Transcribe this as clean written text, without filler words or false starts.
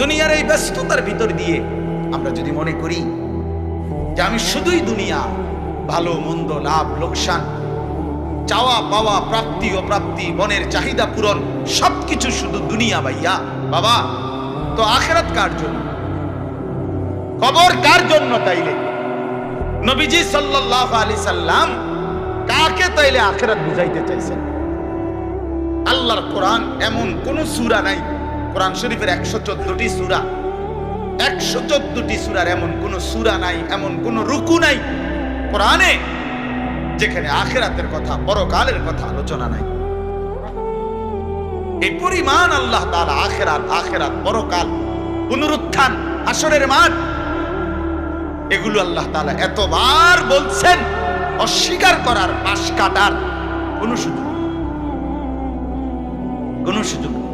দুনিয়ার এই ব্যস্ততার ভিতর দিয়ে আমরা যদি মনে করি যে আমি শুধুই দুনিয়া, ভালো মন্দ, লাভ লোকসান, চাওয়া পাওয়া, প্রাপ্তি অপ্রাপ্তি, মনের চাহিদা পূরণ, সবকিছু শুধু দুনিয়া ভাইয়া, বাবা তো আখিরাত কার জন্য? কবর কার জন্য? তাইলে নবীজি সাল্লাল্লাহু আলাইহি সাল্লাম কাকে তাইলে আখিরাত বুঝাইতে চাইছেন? আল্লাহর কোরআন এমন কোন সূরা নাই, কোরআন শরীফের 114টি সূরা, 114টি সূরার এমন কোন সূরা নাই, এমন কোন রুকু নাই কোরআনে যেখানে আখিরাতের কথা, পরকালের কথা আলোচনা নাই। এই পরিমাণ আল্লাহ তাআলা আখিরাত, পরকাল, পুনরুত্থান, হাসরের মাঠ, এগুলো আল্লাহ তাআলা এতবার বলছেন, অস্বীকার করার, পাশ কাটার কোনো সুযোগ নেই।